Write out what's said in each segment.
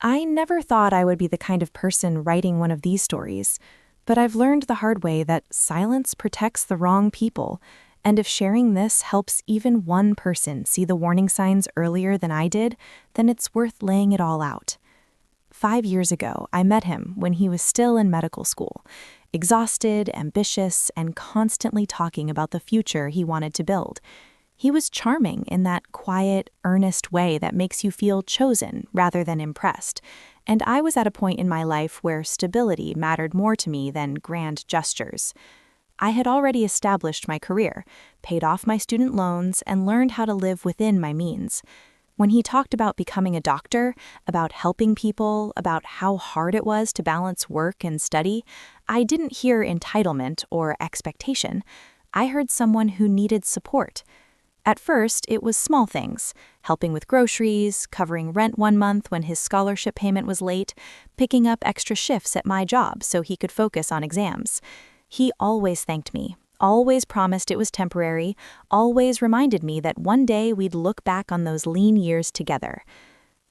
I never thought I would be the kind of person writing one of these stories, but I've learned the hard way that silence protects the wrong people, and if sharing this helps even one person see the warning signs earlier than I did, then it's worth laying it all out. 5 years ago, I met him when he was still in medical school, exhausted, ambitious, and constantly talking about the future he wanted to build. He was charming in that quiet, earnest way that makes you feel chosen rather than impressed, and I was at a point in my life where stability mattered more to me than grand gestures. I had already established my career, paid off my student loans, and learned how to live within my means. When he talked about becoming a doctor, about helping people, about how hard it was to balance work and study, I didn't hear entitlement or expectation. I heard someone who needed support. At first, it was small things, helping with groceries, covering rent one month when his scholarship payment was late, picking up extra shifts at my job so he could focus on exams. He always thanked me, always promised it was temporary, always reminded me that one day we'd look back on those lean years together.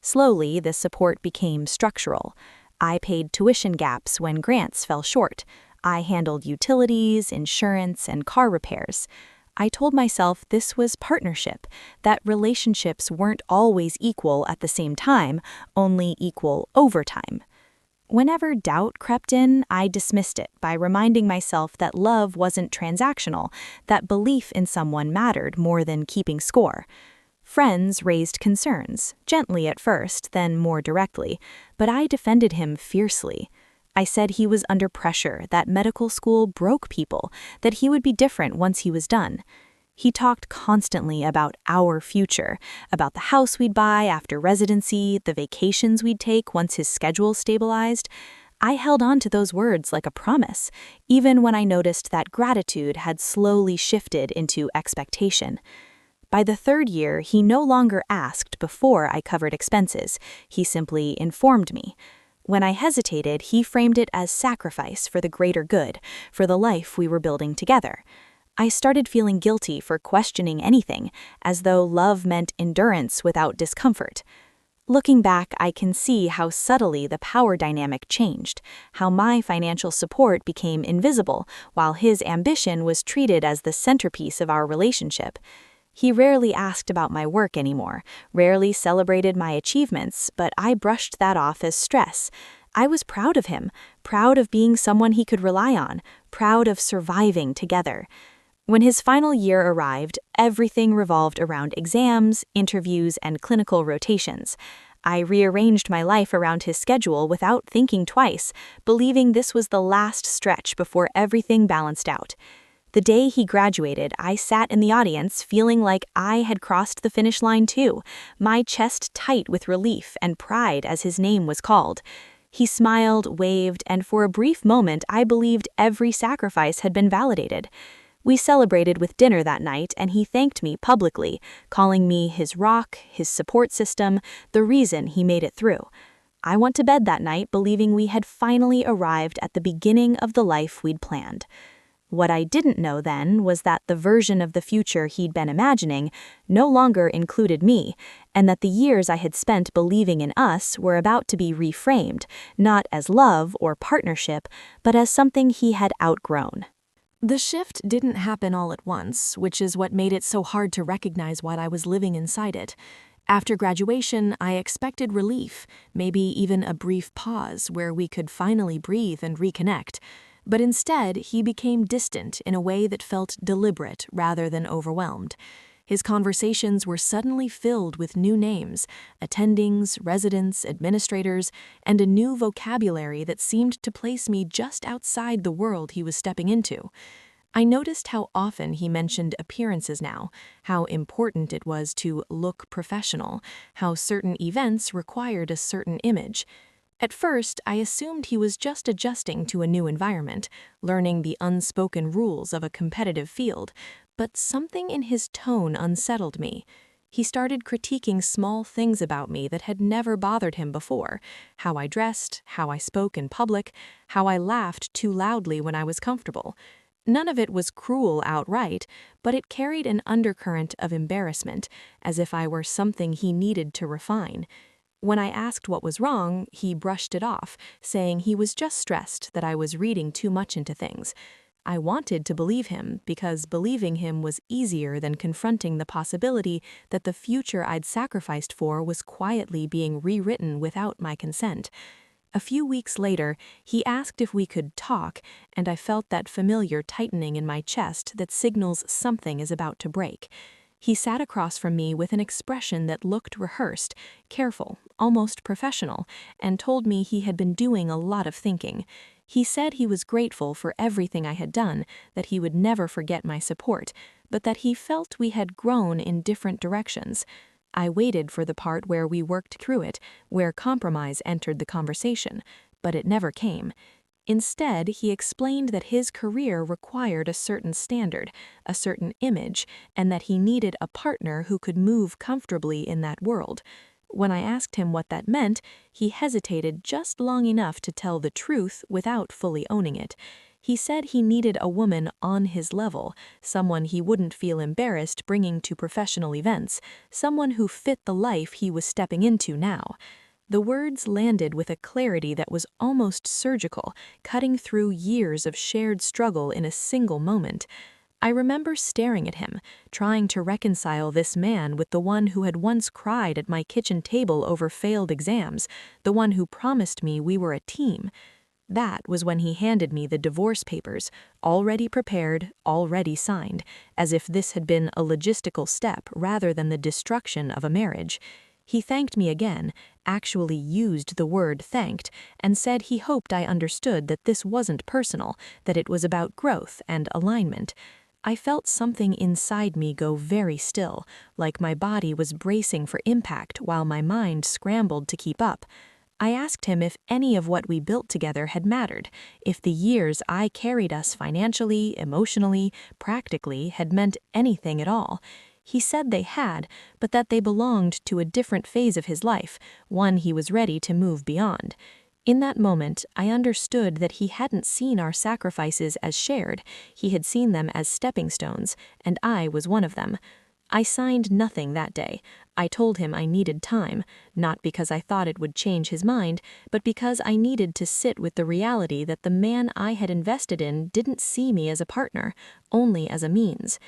Slowly, this support became structural. I paid tuition gaps when grants fell short. I handled utilities, insurance, and car repairs. I told myself this was partnership, that relationships weren't always equal at the same time, only equal over time. Whenever doubt crept in, I dismissed it by reminding myself that love wasn't transactional, that belief in someone mattered more than keeping score. Friends raised concerns, gently at first, then more directly, but I defended him fiercely. I said he was under pressure, that medical school broke people, that he would be different once he was done. He talked constantly about our future, about the house we'd buy after residency, the vacations we'd take once his schedule stabilized. I held on to those words like a promise, even when I noticed that gratitude had slowly shifted into expectation. By the third year, he no longer asked before I covered expenses. He simply informed me. When I hesitated, he framed it as sacrifice for the greater good, for the life we were building together. I started feeling guilty for questioning anything, as though love meant endurance without discomfort. Looking back, I can see how subtly the power dynamic changed, how my financial support became invisible, while his ambition was treated as the centerpiece of our relationship. He rarely asked about my work anymore, rarely celebrated my achievements, but I brushed that off as stress. I was proud of him, proud of being someone he could rely on, proud of surviving together. When his final year arrived, everything revolved around exams, interviews, and clinical rotations. I rearranged my life around his schedule without thinking twice, believing this was the last stretch before everything balanced out. The day he graduated, I sat in the audience feeling like I had crossed the finish line too, my chest tight with relief and pride as his name was called. He smiled, waved, and for a brief moment I believed every sacrifice had been validated. We celebrated with dinner that night, and he thanked me publicly, calling me his rock, his support system, the reason he made it through. I went to bed that night believing we had finally arrived at the beginning of the life we'd planned. What I didn't know then was that the version of the future he'd been imagining no longer included me, and that the years I had spent believing in us were about to be reframed, not as love or partnership, but as something he had outgrown. The shift didn't happen all at once, which is what made it so hard to recognize what I was living inside it. After graduation, I expected relief, maybe even a brief pause where we could finally breathe and reconnect. But instead, he became distant in a way that felt deliberate rather than overwhelmed. His conversations were suddenly filled with new names, attendings, residents, administrators, and a new vocabulary that seemed to place me just outside the world he was stepping into. I noticed how often he mentioned appearances now, how important it was to look professional, how certain events required a certain image. At first, I assumed he was just adjusting to a new environment, learning the unspoken rules of a competitive field, but something in his tone unsettled me. He started critiquing small things about me that had never bothered him before: how I dressed, how I spoke in public, how I laughed too loudly when I was comfortable. None of it was cruel outright, but it carried an undercurrent of embarrassment, as if I were something he needed to refine. When I asked what was wrong, he brushed it off, saying he was just stressed that I was reading too much into things. I wanted to believe him because believing him was easier than confronting the possibility that the future I'd sacrificed for was quietly being rewritten without my consent. A few weeks later, he asked if we could talk, and I felt that familiar tightening in my chest that signals something is about to break. He sat across from me with an expression that looked rehearsed, careful, almost professional, and told me he had been doing a lot of thinking. He said he was grateful for everything I had done, that he would never forget my support, but that he felt we had grown in different directions. I waited for the part where we worked through it, where compromise entered the conversation, but it never came. Instead, he explained that his career required a certain standard, a certain image, and that he needed a partner who could move comfortably in that world. When I asked him what that meant, he hesitated just long enough to tell the truth without fully owning it. He said he needed a woman on his level, someone he wouldn't feel embarrassed bringing to professional events, someone who fit the life he was stepping into now. The words landed with a clarity that was almost surgical, cutting through years of shared struggle in a single moment. I remember staring at him, trying to reconcile this man with the one who had once cried at my kitchen table over failed exams, the one who promised me we were a team. That was when he handed me the divorce papers, already prepared, already signed, as if this had been a logistical step rather than the destruction of a marriage. He thanked me again, actually used the word thanked, and said he hoped I understood that this wasn't personal, that it was about growth and alignment. I felt something inside me go very still, like my body was bracing for impact while my mind scrambled to keep up. I asked him if any of what we built together had mattered, if the years I carried us financially, emotionally, practically had meant anything at all. He said they had, but that they belonged to a different phase of his life, one he was ready to move beyond. In that moment, I understood that he hadn't seen our sacrifices as shared, he had seen them as stepping stones, and I was one of them. I signed nothing that day. I told him I needed time, not because I thought it would change his mind, but because I needed to sit with the reality that the man I had invested in didn't see me as a partner, only as a means.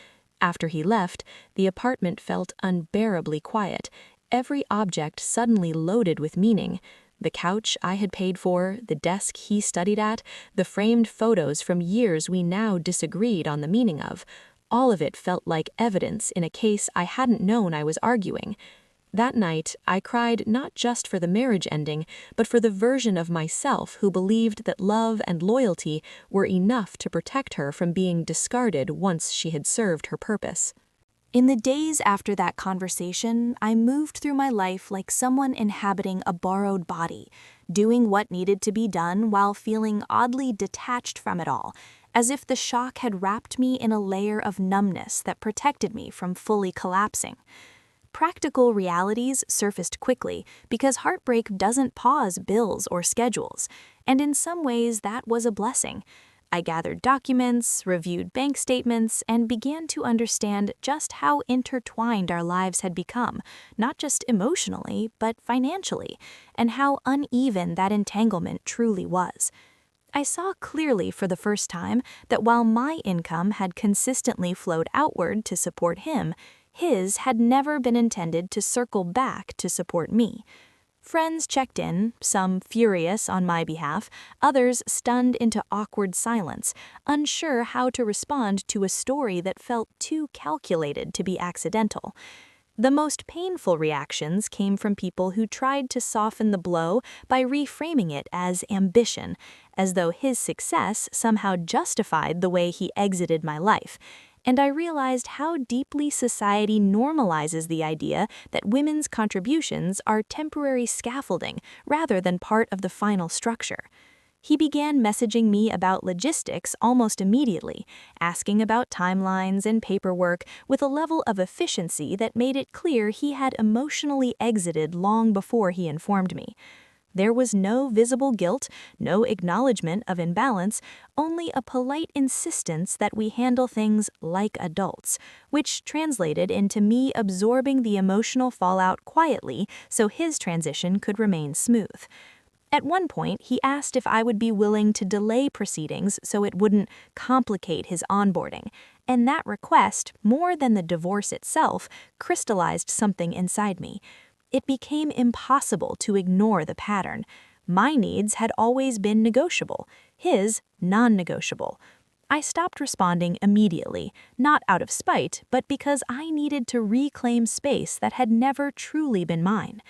After he left, the apartment felt unbearably quiet, every object suddenly loaded with meaning. The couch I had paid for, the desk he studied at, the framed photos from years we now disagreed on the meaning of. All of it felt like evidence in a case I hadn't known I was arguing. That night, I cried not just for the marriage ending, but for the version of myself who believed that love and loyalty were enough to protect her from being discarded once she had served her purpose. In the days after that conversation, I moved through my life like someone inhabiting a borrowed body, doing what needed to be done while feeling oddly detached from it all, as if the shock had wrapped me in a layer of numbness that protected me from fully collapsing. Practical realities surfaced quickly because heartbreak doesn't pause bills or schedules, and in some ways that was a blessing. I gathered documents, reviewed bank statements, and began to understand just how intertwined our lives had become, not just emotionally, but financially, and how uneven that entanglement truly was. I saw clearly for the first time that while my income had consistently flowed outward to support him, his had never been intended to circle back to support me. Friends checked in, some furious on my behalf, others stunned into awkward silence, unsure how to respond to a story that felt too calculated to be accidental. The most painful reactions came from people who tried to soften the blow by reframing it as ambition, as though his success somehow justified the way he exited my life. And I realized how deeply society normalizes the idea that women's contributions are temporary scaffolding rather than part of the final structure. He began messaging me about logistics almost immediately, asking about timelines and paperwork with a level of efficiency that made it clear he had emotionally exited long before he informed me. There was no visible guilt, no acknowledgement of imbalance, only a polite insistence that we handle things like adults, which translated into me absorbing the emotional fallout quietly so his transition could remain smooth. At one point, he asked if I would be willing to delay proceedings so it wouldn't complicate his onboarding, and that request, more than the divorce itself, crystallized something inside me. It became impossible to ignore the pattern. My needs had always been negotiable, his non-negotiable. I stopped responding immediately, not out of spite, but because I needed to reclaim space that had never truly been mine.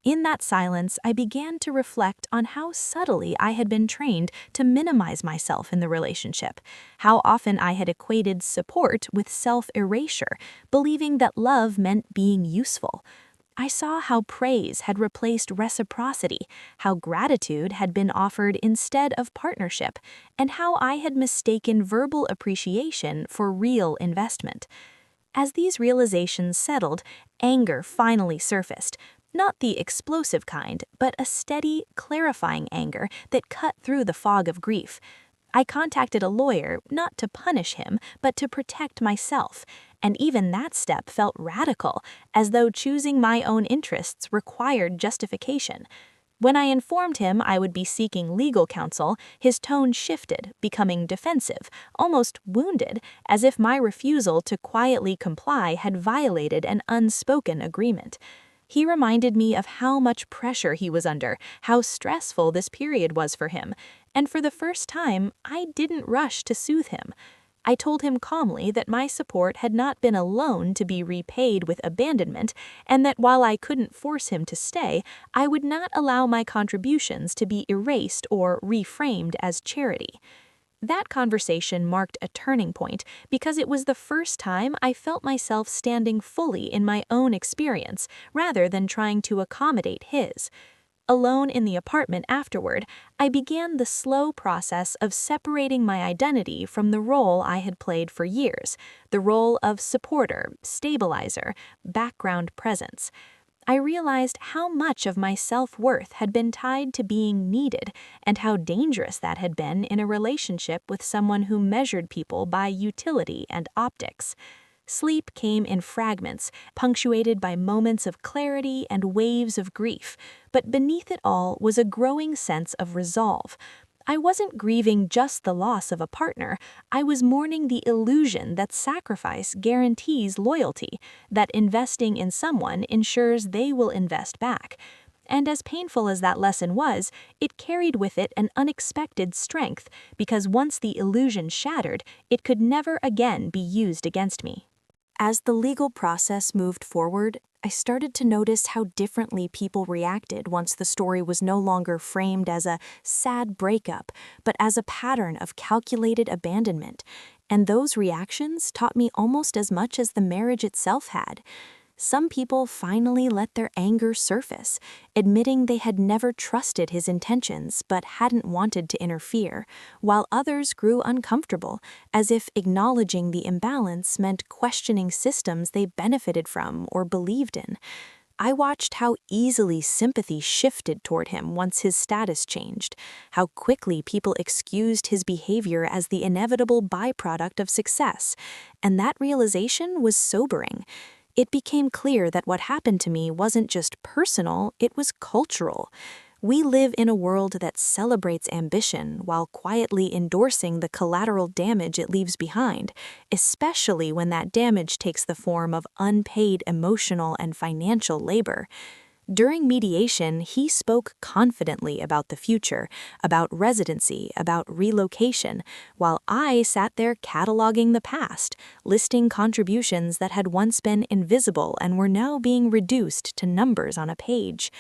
In that silence, I began to reflect on how subtly I had been trained to minimize myself in the relationship, how often I had equated support with self-erasure, believing that love meant being useful. I saw how praise had replaced reciprocity, how gratitude had been offered instead of partnership, and how I had mistaken verbal appreciation for real investment. As these realizations settled, anger finally surfaced. Not the explosive kind, but a steady, clarifying anger that cut through the fog of grief. I contacted a lawyer, not to punish him, but to protect myself, and even that step felt radical, as though choosing my own interests required justification. When I informed him I would be seeking legal counsel, his tone shifted, becoming defensive, almost wounded, as if my refusal to quietly comply had violated an unspoken agreement. He reminded me of how much pressure he was under, how stressful this period was for him, and for the first time, I didn't rush to soothe him. I told him calmly that my support had not been a loan to be repaid with abandonment, and that while I couldn't force him to stay, I would not allow my contributions to be erased or reframed as charity. That conversation marked a turning point because it was the first time I felt myself standing fully in my own experience rather than trying to accommodate his. Alone in the apartment afterward, I began the slow process of separating my identity from the role I had played for years, the role of supporter, stabilizer, background presence. I realized how much of my self-worth had been tied to being needed and how dangerous that had been in a relationship with someone who measured people by utility and optics. Sleep came in fragments, punctuated by moments of clarity and waves of grief, but beneath it all was a growing sense of resolve. I wasn't grieving just the loss of a partner, I was mourning the illusion that sacrifice guarantees loyalty, that investing in someone ensures they will invest back. And as painful as that lesson was, it carried with it an unexpected strength, because once the illusion shattered, it could never again be used against me. As the legal process moved forward, I started to notice how differently people reacted once the story was no longer framed as a sad breakup, but as a pattern of calculated abandonment. And those reactions taught me almost as much as the marriage itself had. Some people finally let their anger surface, admitting they had never trusted his intentions but hadn't wanted to interfere, while others grew uncomfortable, as if acknowledging the imbalance meant questioning systems they benefited from or believed in. I watched how easily sympathy shifted toward him once his status changed, how quickly people excused his behavior as the inevitable byproduct of success, and that realization was sobering. It became clear that what happened to me wasn't just personal, it was cultural. We live in a world that celebrates ambition while quietly endorsing the collateral damage it leaves behind, especially when that damage takes the form of unpaid emotional and financial labor. During mediation, he spoke confidently about the future, about residency, about relocation, while I sat there cataloging the past, listing contributions that had once been invisible and were now being reduced to numbers on a page.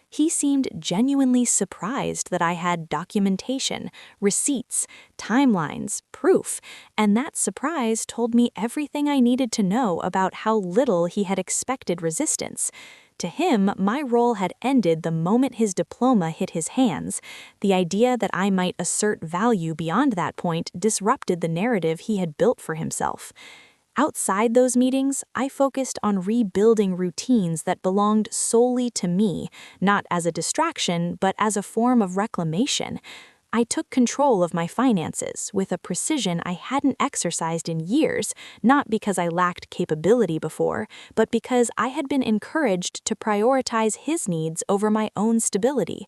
He seemed genuinely surprised that I had documentation, receipts, timelines, proof, and that surprise told me everything I needed to know about how little he had expected resistance. To him, my role had ended the moment his diploma hit his hands. The idea that I might assert value beyond that point disrupted the narrative he had built for himself. Outside those meetings, I focused on rebuilding routines that belonged solely to me, not as a distraction, but as a form of reclamation. I took control of my finances with a precision I hadn't exercised in years, not because I lacked capability before, but because I had been encouraged to prioritize his needs over my own stability.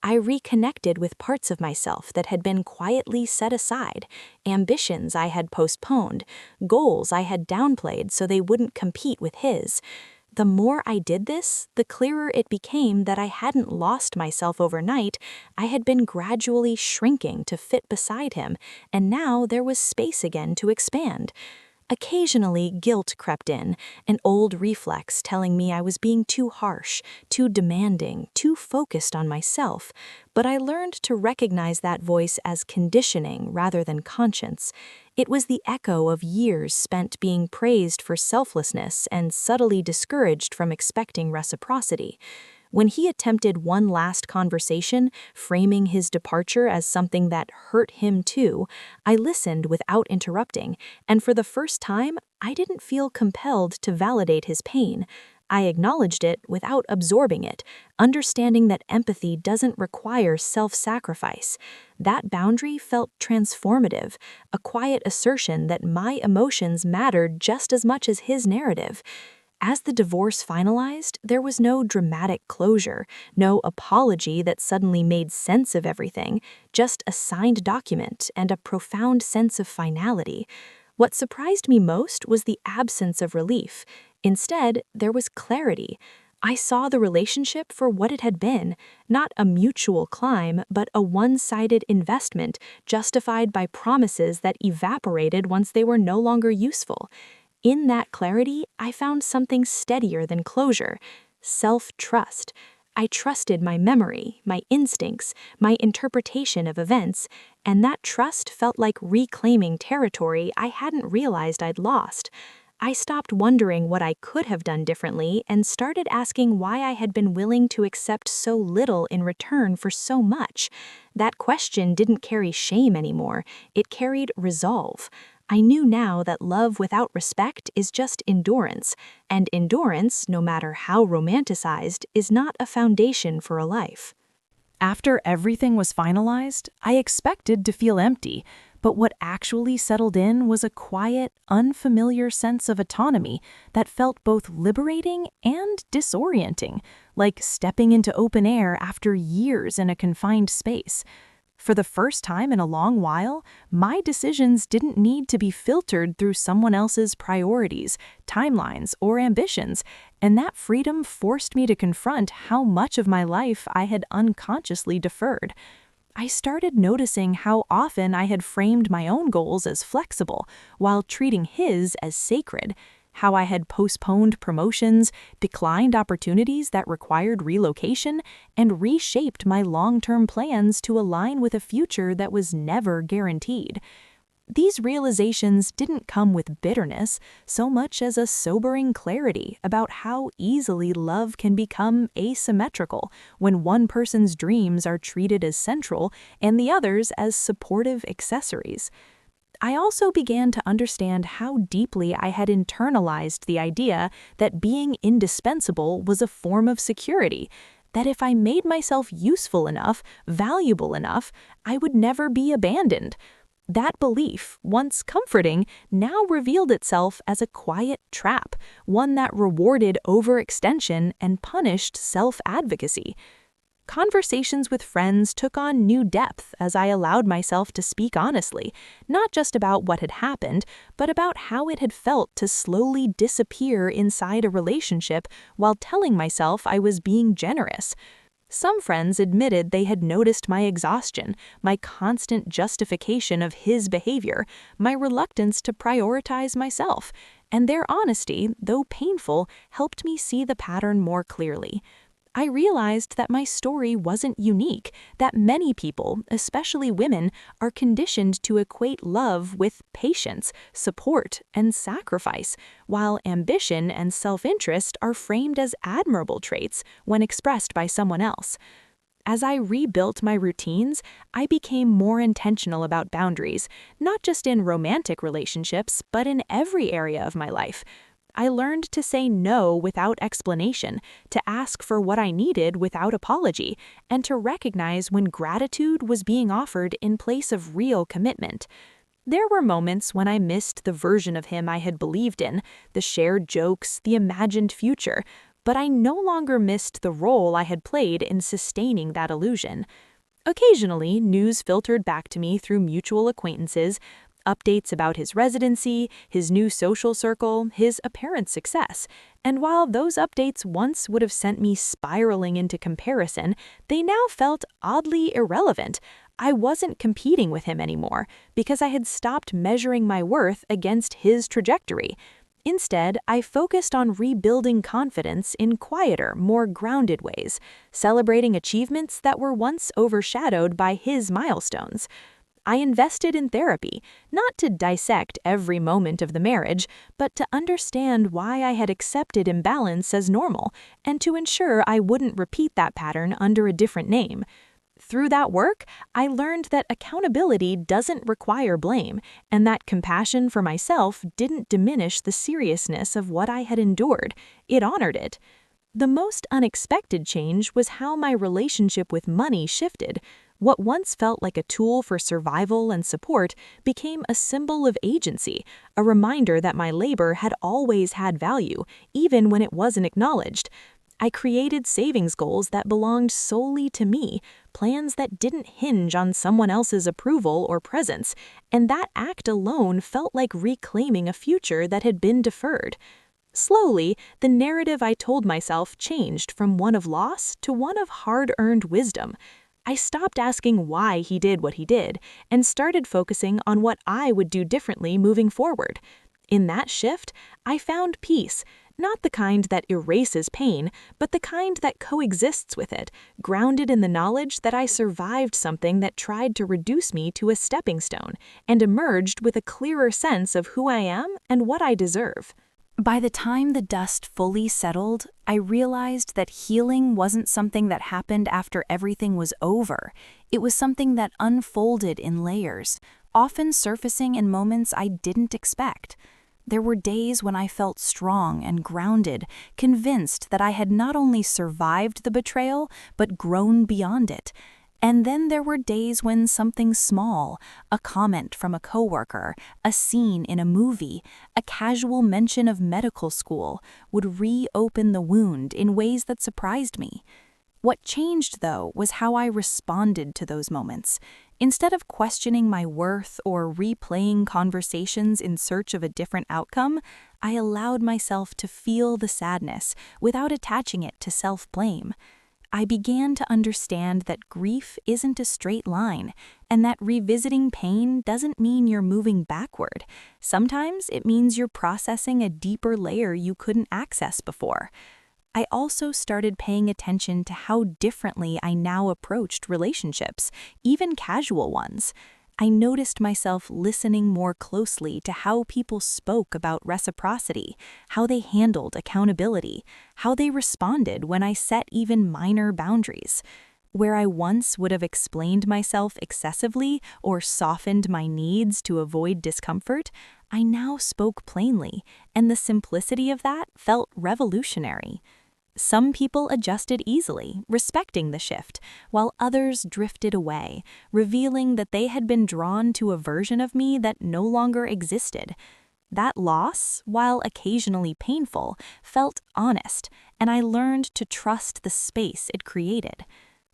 I reconnected with parts of myself that had been quietly set aside, ambitions I had postponed, goals I had downplayed so they wouldn't compete with his. The more I did this, the clearer it became that I hadn't lost myself overnight. I had been gradually shrinking to fit beside him, and now there was space again to expand. Occasionally, guilt crept in, an old reflex telling me I was being too harsh, too demanding, too focused on myself. But I learned to recognize that voice as conditioning rather than conscience. It was the echo of years spent being praised for selflessness and subtly discouraged from expecting reciprocity. When he attempted one last conversation, framing his departure as something that hurt him too, I listened without interrupting, and for the first time, I didn't feel compelled to validate his pain. I acknowledged it without absorbing it, understanding that empathy doesn't require self-sacrifice. That boundary felt transformative, a quiet assertion that my emotions mattered just as much as his narrative. As the divorce finalized, there was no dramatic closure, no apology that suddenly made sense of everything, just a signed document and a profound sense of finality. What surprised me most was the absence of relief. Instead, there was clarity. I saw the relationship for what it had been, not a mutual climb, but a one-sided investment justified by promises that evaporated once they were no longer useful. In that clarity, I found something steadier than closure: self-trust. I trusted my memory, my instincts, my interpretation of events, and that trust felt like reclaiming territory I hadn't realized I'd lost. I stopped wondering what I could have done differently and started asking why I had been willing to accept so little in return for so much. That question didn't carry shame anymore, it carried resolve. I knew now that love without respect is just endurance, and endurance, no matter how romanticized, is not a foundation for a life. After everything was finalized, I expected to feel empty, but what actually settled in was a quiet, unfamiliar sense of autonomy that felt both liberating and disorienting, like stepping into open air after years in a confined space. For the first time in a long while, my decisions didn't need to be filtered through someone else's priorities, timelines, or ambitions, and that freedom forced me to confront how much of my life I had unconsciously deferred. I started noticing how often I had framed my own goals as flexible while treating his as sacred, how I had postponed promotions, declined opportunities that required relocation, and reshaped my long-term plans to align with a future that was never guaranteed. These realizations didn't come with bitterness so much as a sobering clarity about how easily love can become asymmetrical when one person's dreams are treated as central and the other's as supportive accessories. I also began to understand how deeply I had internalized the idea that being indispensable was a form of security, that if I made myself useful enough, valuable enough, I would never be abandoned. That belief, once comforting, now revealed itself as a quiet trap, one that rewarded overextension and punished self-advocacy. Conversations with friends took on new depth as I allowed myself to speak honestly, not just about what had happened, but about how it had felt to slowly disappear inside a relationship while telling myself I was being generous. Some friends admitted they had noticed my exhaustion, my constant justification of his behavior, my reluctance to prioritize myself, and their honesty, though painful, helped me see the pattern more clearly. I realized that my story wasn't unique, that many people, especially women, are conditioned to equate love with patience, support, and sacrifice, while ambition and self-interest are framed as admirable traits when expressed by someone else. As I rebuilt my routines, I became more intentional about boundaries, not just in romantic relationships, but in every area of my life. I learned to say no without explanation, to ask for what I needed without apology, and to recognize when gratitude was being offered in place of real commitment. There were moments when I missed the version of him I had believed in, the shared jokes, the imagined future, but I no longer missed the role I had played in sustaining that illusion. Occasionally, news filtered back to me through mutual acquaintances, updates about his residency, his new social circle, his apparent success. And while those updates once would have sent me spiraling into comparison, they now felt oddly irrelevant. I wasn't competing with him anymore because I had stopped measuring my worth against his trajectory. Instead, I focused on rebuilding confidence in quieter, more grounded ways, celebrating achievements that were once overshadowed by his milestones. I invested in therapy, not to dissect every moment of the marriage, but to understand why I had accepted imbalance as normal, and to ensure I wouldn't repeat that pattern under a different name. Through that work, I learned that accountability doesn't require blame, and that compassion for myself didn't diminish the seriousness of what I had endured. It honored it. The most unexpected change was how my relationship with money shifted. What once felt like a tool for survival and support became a symbol of agency, a reminder that my labor had always had value, even when it wasn't acknowledged. I created savings goals that belonged solely to me, plans that didn't hinge on someone else's approval or presence, and that act alone felt like reclaiming a future that had been deferred. Slowly, the narrative I told myself changed from one of loss to one of hard-earned wisdom. I stopped asking why he did what he did and started focusing on what I would do differently moving forward. In that shift, I found peace, not the kind that erases pain, but the kind that coexists with it, grounded in the knowledge that I survived something that tried to reduce me to a stepping stone, and emerged with a clearer sense of who I am and what I deserve. By the time the dust fully settled, I realized that healing wasn't something that happened after everything was over. It was something that unfolded in layers, often surfacing in moments I didn't expect. There were days when I felt strong and grounded, convinced that I had not only survived the betrayal, but grown beyond it. And then there were days when something small, a comment from a coworker, a scene in a movie, a casual mention of medical school, would reopen the wound in ways that surprised me. What changed, though, was how I responded to those moments. Instead of questioning my worth or replaying conversations in search of a different outcome, I allowed myself to feel the sadness without attaching it to self-blame. I began to understand that grief isn't a straight line, and that revisiting pain doesn't mean you're moving backward. Sometimes it means you're processing a deeper layer you couldn't access before. I also started paying attention to how differently I now approached relationships, even casual ones. I noticed myself listening more closely to how people spoke about reciprocity, how they handled accountability, how they responded when I set even minor boundaries. Where I once would have explained myself excessively or softened my needs to avoid discomfort, I now spoke plainly, and the simplicity of that felt revolutionary. Some people adjusted easily, respecting the shift, while others drifted away, revealing that they had been drawn to a version of me that no longer existed. That loss, while occasionally painful, felt honest, and I learned to trust the space it created.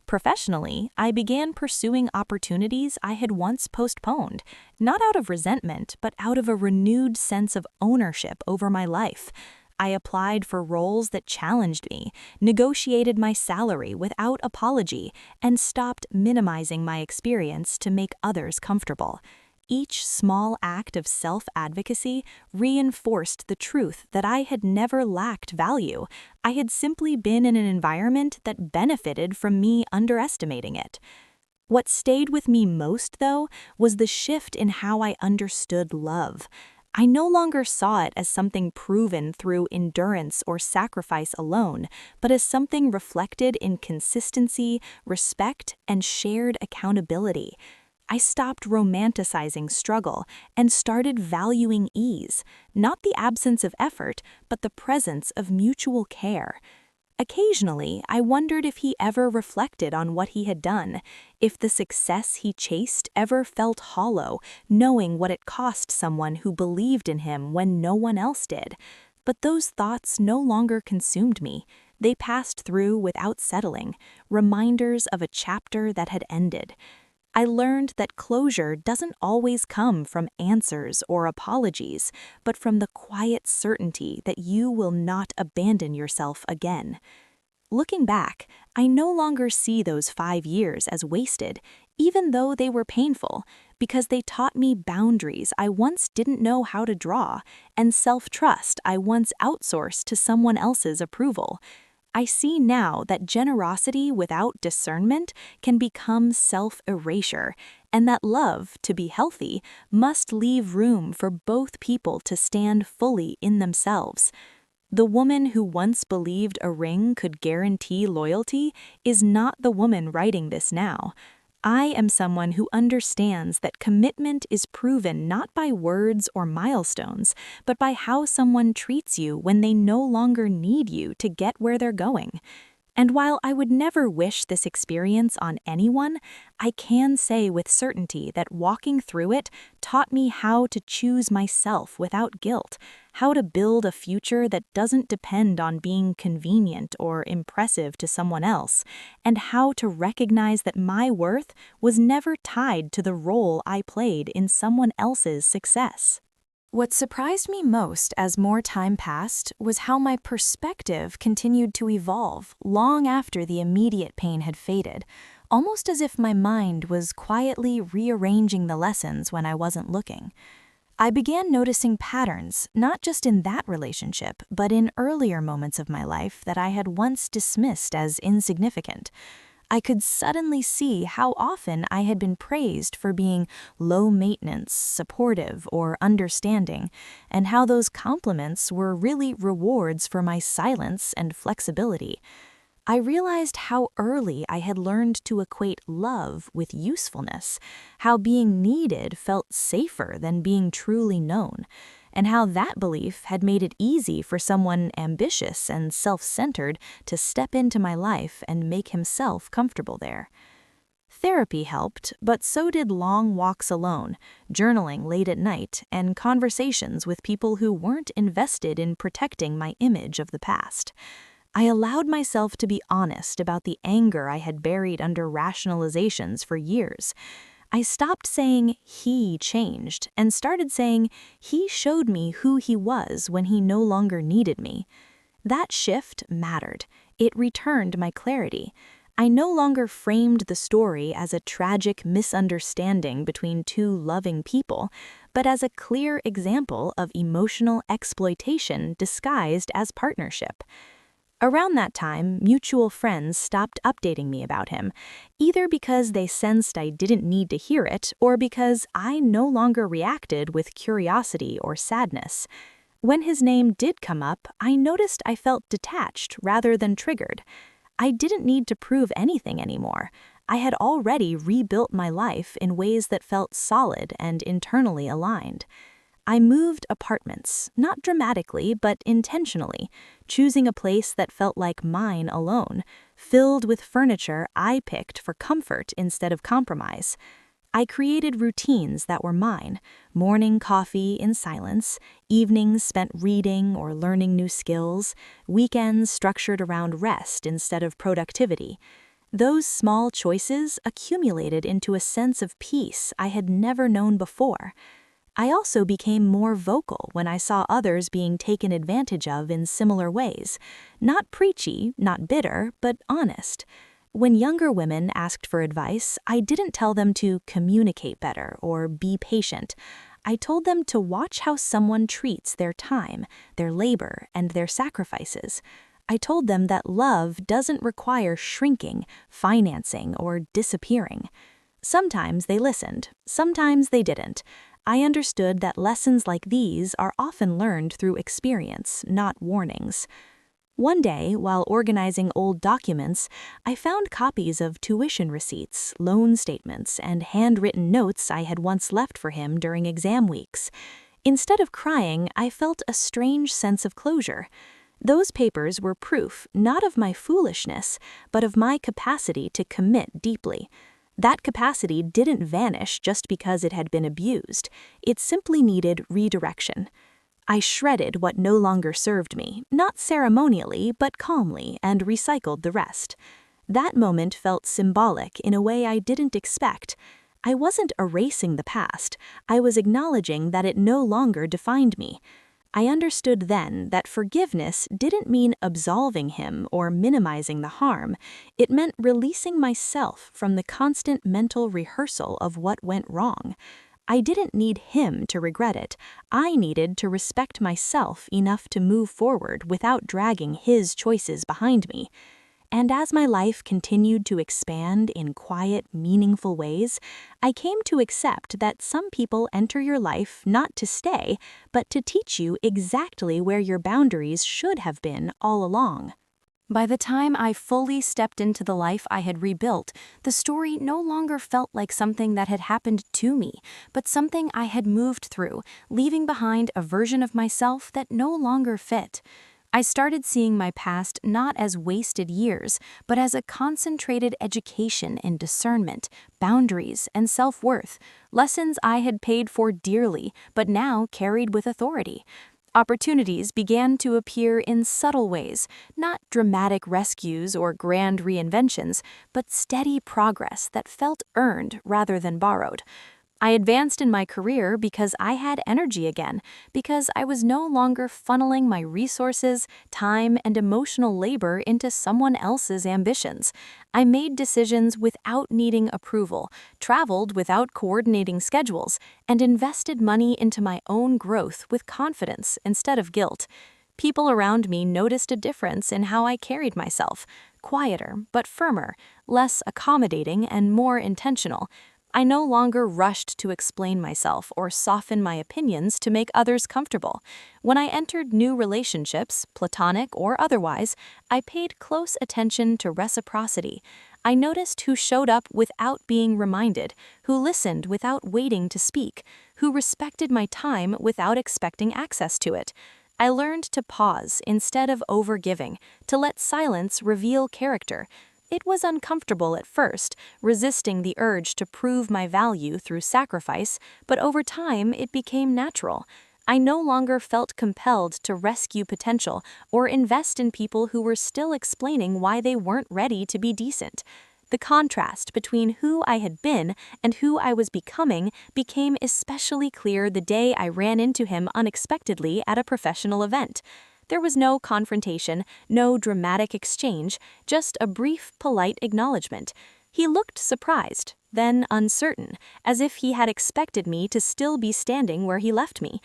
Professionally, I began pursuing opportunities I had once postponed, not out of resentment, but out of a renewed sense of ownership over my life. I applied for roles that challenged me, negotiated my salary without apology, and stopped minimizing my experience to make others comfortable. Each small act of self-advocacy reinforced the truth that I had never lacked value. I had simply been in an environment that benefited from me underestimating it. What stayed with me most, though, was the shift in how I understood love. I no longer saw it as something proven through endurance or sacrifice alone, but as something reflected in consistency, respect, and shared accountability. I stopped romanticizing struggle and started valuing ease, not the absence of effort, but the presence of mutual care. Occasionally, I wondered if he ever reflected on what he had done, if the success he chased ever felt hollow, knowing what it cost someone who believed in him when no one else did. But those thoughts no longer consumed me. They passed through without settling, reminders of a chapter that had ended. I learned that closure doesn't always come from answers or apologies, but from the quiet certainty that you will not abandon yourself again. Looking back, I no longer see those 5 years as wasted, even though they were painful, because they taught me boundaries I once didn't know how to draw, and self-trust I once outsourced to someone else's approval. I see now that generosity without discernment can become self-erasure, and that love, to be healthy, must leave room for both people to stand fully in themselves. The woman who once believed a ring could guarantee loyalty is not the woman writing this now. I am someone who understands that commitment is proven not by words or milestones, but by how someone treats you when they no longer need you to get where they're going. And while I would never wish this experience on anyone, I can say with certainty that walking through it taught me how to choose myself without guilt, how to build a future that doesn't depend on being convenient or impressive to someone else, and how to recognize that my worth was never tied to the role I played in someone else's success. What surprised me most as more time passed was how my perspective continued to evolve long after the immediate pain had faded, almost as if my mind was quietly rearranging the lessons when I wasn't looking. I began noticing patterns, not just in that relationship, but in earlier moments of my life that I had once dismissed as insignificant. I could suddenly see how often I had been praised for being low maintenance, supportive, or understanding, and how those compliments were really rewards for my silence and flexibility. I realized how early I had learned to equate love with usefulness, how being needed felt safer than being truly known, and how that belief had made it easy for someone ambitious and self-centered to step into my life and make himself comfortable there. Therapy helped, but so did long walks alone, journaling late at night, and conversations with people who weren't invested in protecting my image of the past. I allowed myself to be honest about the anger I had buried under rationalizations for years. I stopped saying he changed and started saying he showed me who he was when he no longer needed me. That shift mattered. It returned my clarity. I no longer framed the story as a tragic misunderstanding between two loving people, but as a clear example of emotional exploitation disguised as partnership. Around that time, mutual friends stopped updating me about him, either because they sensed I didn't need to hear it or because I no longer reacted with curiosity or sadness. When his name did come up, I noticed I felt detached rather than triggered. I didn't need to prove anything anymore. I had already rebuilt my life in ways that felt solid and internally aligned. I moved apartments, not dramatically, but intentionally, choosing a place that felt like mine alone, filled with furniture I picked for comfort instead of compromise. I created routines that were mine: morning coffee in silence, evenings spent reading or learning new skills, weekends structured around rest instead of productivity. Those small choices accumulated into a sense of peace I had never known before. I also became more vocal when I saw others being taken advantage of in similar ways. Not preachy, not bitter, but honest. When younger women asked for advice, I didn't tell them to communicate better or be patient. I told them to watch how someone treats their time, their labor, and their sacrifices. I told them that love doesn't require shrinking, financing, or disappearing. Sometimes they listened, sometimes they didn't. I understood that lessons like these are often learned through experience, not warnings. One day, while organizing old documents, I found copies of tuition receipts, loan statements, and handwritten notes I had once left for him during exam weeks. Instead of crying, I felt a strange sense of closure. Those papers were proof not of my foolishness, but of my capacity to commit deeply. That capacity didn't vanish just because it had been abused. It simply needed redirection. I shredded what no longer served me, not ceremonially, but calmly, and recycled the rest. That moment felt symbolic in a way I didn't expect. I wasn't erasing the past, I was acknowledging that it no longer defined me. I understood then that forgiveness didn't mean absolving him or minimizing the harm. It meant releasing myself from the constant mental rehearsal of what went wrong. I didn't need him to regret it. I needed to respect myself enough to move forward without dragging his choices behind me. And as my life continued to expand in quiet, meaningful ways, I came to accept that some people enter your life not to stay, but to teach you exactly where your boundaries should have been all along. By the time I fully stepped into the life I had rebuilt, the story no longer felt like something that had happened to me, but something I had moved through, leaving behind a version of myself that no longer fit. I started seeing my past not as wasted years, but as a concentrated education in discernment, boundaries, and self-worth, lessons I had paid for dearly, but now carried with authority. Opportunities began to appear in subtle ways, not dramatic rescues or grand reinventions, but steady progress that felt earned rather than borrowed. I advanced in my career because I had energy again, because I was no longer funneling my resources, time, and emotional labor into someone else's ambitions. I made decisions without needing approval, traveled without coordinating schedules, and invested money into my own growth with confidence instead of guilt. People around me noticed a difference in how I carried myself, quieter but firmer, less accommodating and more intentional. I no longer rushed to explain myself or soften my opinions to make others comfortable. When I entered new relationships, platonic or otherwise, I paid close attention to reciprocity. I noticed who showed up without being reminded, who listened without waiting to speak, who respected my time without expecting access to it. I learned to pause instead of overgiving, to let silence reveal character. It was uncomfortable at first, resisting the urge to prove my value through sacrifice, but over time it became natural. I no longer felt compelled to rescue potential or invest in people who were still explaining why they weren't ready to be decent. The contrast between who I had been and who I was becoming became especially clear the day I ran into him unexpectedly at a professional event. There was no confrontation, no dramatic exchange, just a brief, polite acknowledgement. He looked surprised, then uncertain, as if he had expected me to still be standing where he left me.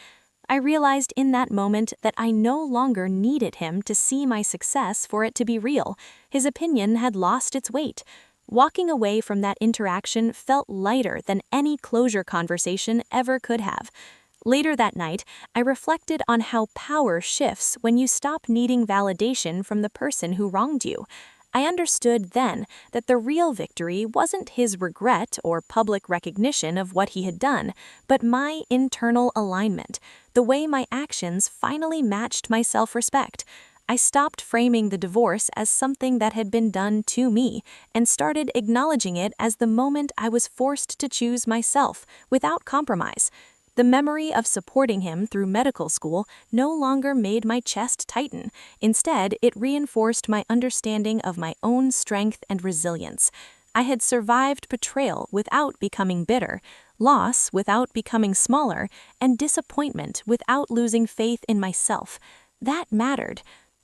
I realized in that moment that I no longer needed him to see my success for it to be real. His opinion had lost its weight. Walking away from that interaction felt lighter than any closure conversation ever could have. Later that night, I reflected on how power shifts when you stop needing validation from the person who wronged you. I understood then that the real victory wasn't his regret or public recognition of what he had done, but my internal alignment, the way my actions finally matched my self-respect. I stopped framing the divorce as something that had been done to me and started acknowledging it as the moment I was forced to choose myself without compromise. The memory of supporting him through medical school no longer made my chest tighten. Instead, it reinforced my understanding of my own strength and resilience. I had survived betrayal without becoming bitter, loss without becoming smaller, and disappointment without losing faith in myself. That mattered.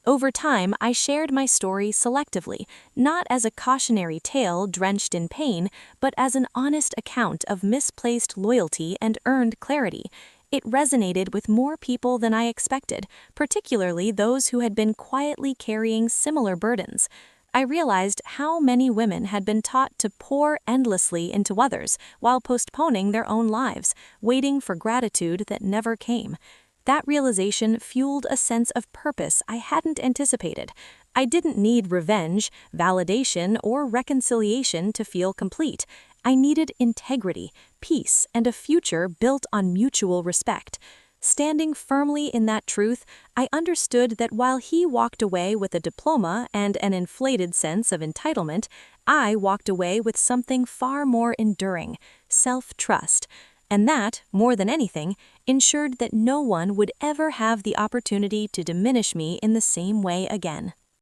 Over time, I shared my story selectively, not as a cautionary tale drenched in pain, but as an honest account of misplaced loyalty and earned clarity. It resonated with more people than I expected, particularly those who had been quietly carrying similar burdens. I realized how many women had been taught to pour endlessly into others while postponing their own lives, waiting for gratitude that never came. That realization fueled a sense of purpose I hadn't anticipated. I didn't need revenge, validation, or reconciliation to feel complete. I needed integrity, peace, and a future built on mutual respect. Standing firmly in that truth, I understood that while he walked away with a diploma and an inflated sense of entitlement, I walked away with something far more enduring: self-trust. And that, more than anything, ensured that no one would ever have the opportunity to diminish me in the same way again.